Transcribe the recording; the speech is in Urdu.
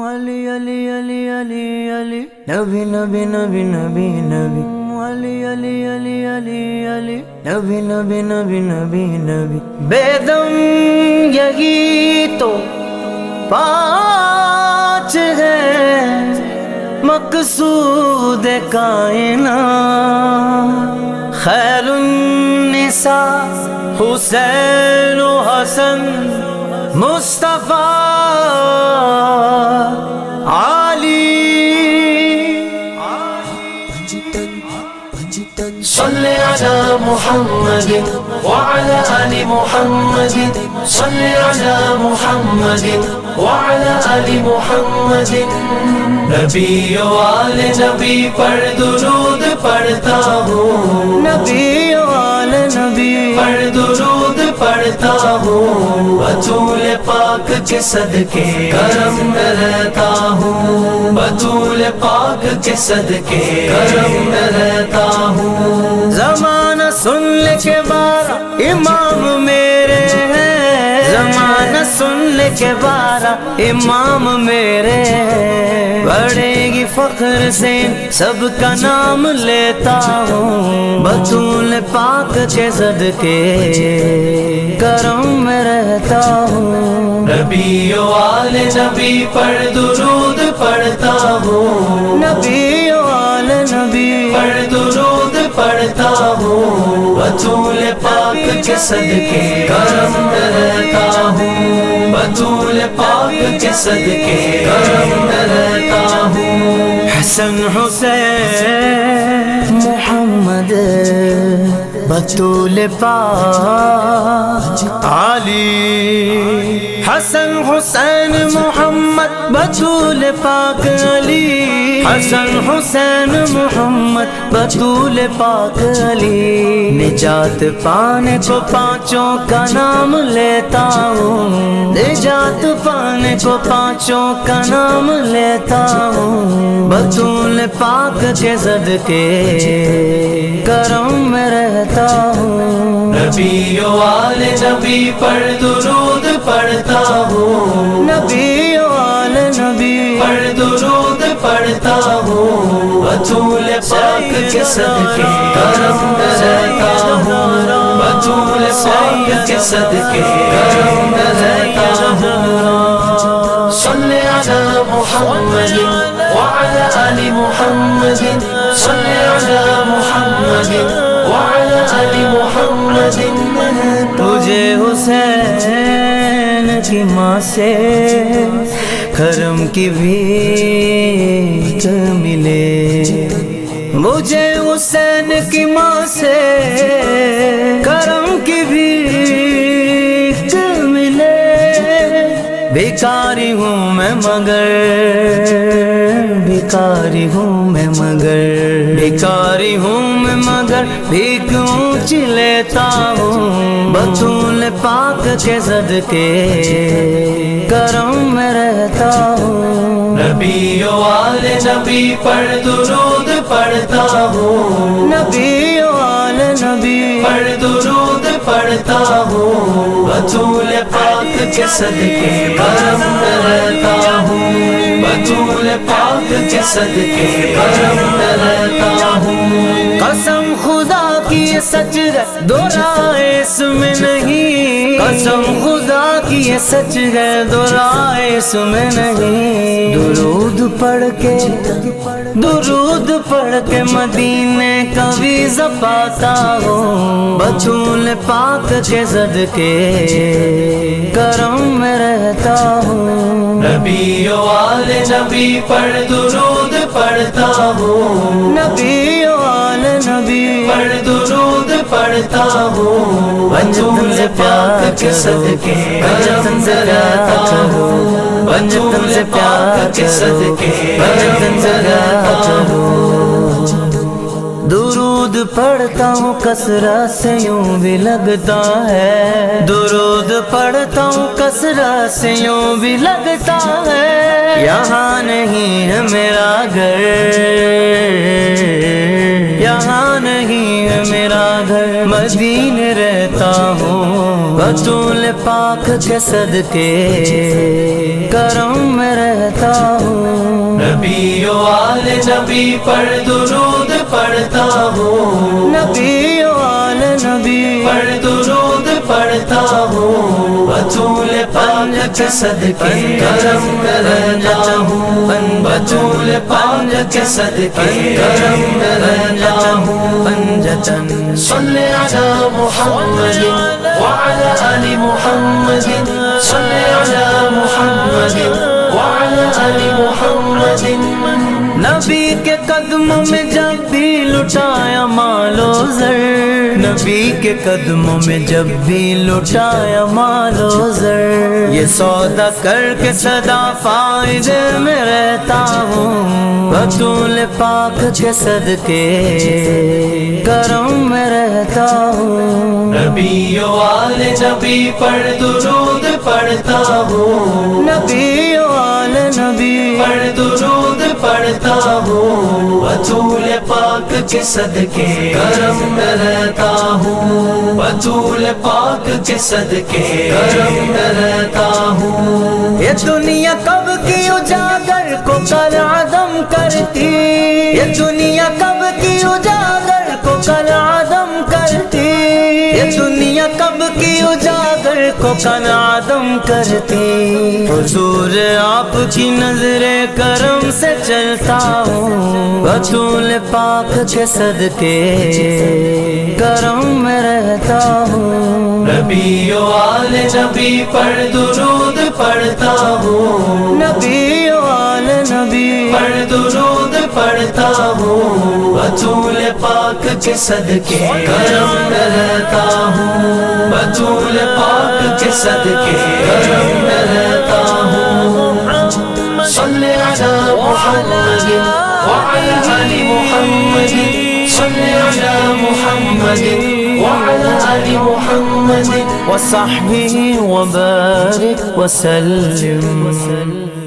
علی علی علی علی علی نبی نبی نبی نبی نبی علی علی علی علی علی نبی نبی نبی نبی نبی بیدم یہی تو پانچ ہے مقصود کائنات خیر النساء حسین و حسن مصطفیٰ علی صل علی محمد وعلى آل محمد صل علی محمد وعلى آل محمد نبی و آل نبی پر درود پڑھتا ہوں نبی و آل نبی پر درود پڑھتا ہوں بطول پاک کے صدقے کرم میں رہتا ہوں بطول پاک کے صدقے کرم میں رہتا ہوں زمانہ سن لے کے بارہ امام میرے ہیں زمانہ سن لے کے بارہ امام میرے ہیں بڑھے گی فخر سے سب کا نام لیتا ہوں بطول پاک کے صدقے کرم میں رہتا ہوں نبی و آل نبی پر درود پڑھتا ہوں نبی و آل نبی پر درود پڑھتا ہوں بطول پاک کے صدقے کرم میں رہتا ہوں بطول پاک کے صدقے کرم میں رہتا ہوں حسن حسین محمد بطول پاک علی حسن حسین محمد بطول پاک علی حسن حسین محمد بطول پاک علی نجات پانے کو پانچوں کا نام لیتا ہوں نجات پانے کو پانچوں کا نام لیتا ہوں بطول پاک کے صدقے کرم میں رہتا ہوں نبی و آل نبی پر درود پڑھتا ہوں نبی و آل نبی پر درود پڑھتا ہوں بطول پاک کے صدقے کرم میں رہتا ہوں بطول پاک کے صدقے کرم میں رہتا ہوں صل علی محمد وعلى آل محمد صل علی محمد وعلى آل محمد تجھے حسین کی ماں سے کرم کی بھیک ملے مجھے حسین کی ماں سے کرم کی بھیک ملے بھکاری ہوں میں مگر بھکاری ہوں میں مگر بھکاری ہوں میں مگر بھیک اونچی لیتا ہوں بطول پاک کے صدقے کرم میں رہتا ہوں نبی و آل نبی پر درود پڑھتا ہوں نبی و آل نبی پر درود پڑھتا ہوں بطول پاک کے صدقے کرم میں رہتا ہوں بطول پاک کے صدقے کرم میں رہتا ہوں قسم خدا کی یہ سچ ہے دورائے اس میں نہیں قسم خدا کی یہ سچ ہے دورائے اس میں نہیں درود پڑھ کے مدینے کا ویزا پاتا ہوں بطول پاک کے صدقے کرم میں رہتا ہوں نبی و آل نبی پر درود پڑھتا ہوں نبی و آل نبی پر درود پڑھتا ہوں بطول پاک کے صدقے کرم میں رہتا ہوں بطول پاک کے صدقے کرم میں رہتا ہوں درود پڑھتا ہوں کثرت سے یوں بھی لگتا ہے درود پڑھتا ہوں کثرت سے یوں بھی لگتا ہے یہاں نہیں ہے میرا گھر یہاں نہیں ہے میرا گھر مدینے رہتا ہوں بطول پاک کے صدقے کرم میں رہتا ہوں، نبی و آل نبی پر درود پڑھتا ہوں، نبی و آل نبی پر درود پڑھتا ہوں، بطول پاک کے صدقے کرم میں رہتا ہوں، بطول پاک کے صدقے کرم میں رہتا ہوں، پنجتن صلی علی محمد وعلی آل محمد، صلی علی محمد وعلی آل محمد۔ نبی کے قدموں میں جب بھی لٹایا مال و زر، نبی کے قدموں میں جب بھی لٹایا مال و زر، یہ سودا کر کے سدا فائدے میں رہتا ہوں، بطول پاک کے صدقے کرم میں رہتا ہوں، نبی و آل نبی پر درود پڑھتا ہوں، نبی و آل نبی پر درود پڑھتا ہوں، بطول پاک کے صدقے کرم میں رہتا ہوں، بطول پاک کے صدقے کرم میں رہتا ہوں۔ یہ دنیا کب کی اجاگر کو کل عدم کرتی، یہ دنیا کب کی اجاگر کو کل عدم کرتی، یہ دنیا کب کی اجاگر کو کل عدم کرتی، حضور آپ کی نظر کرم سے چلتا ہوں، بطول پاک کے صدقے کرم میں رہتا ہوں، نبی و آل نبی پر درود پڑھتا ہوں، نبی و آل نبی پر درود پڑھتا ہوں، بطول پاک کے صدقے کرم میں رہتا ہوں، بطول پاک کے صدقے کرم میں رہتا ہوں، صلی علی محمد وعلی آل محمد، صلی علی محمد وعلی آل محمد وصحبه وبارك وسلم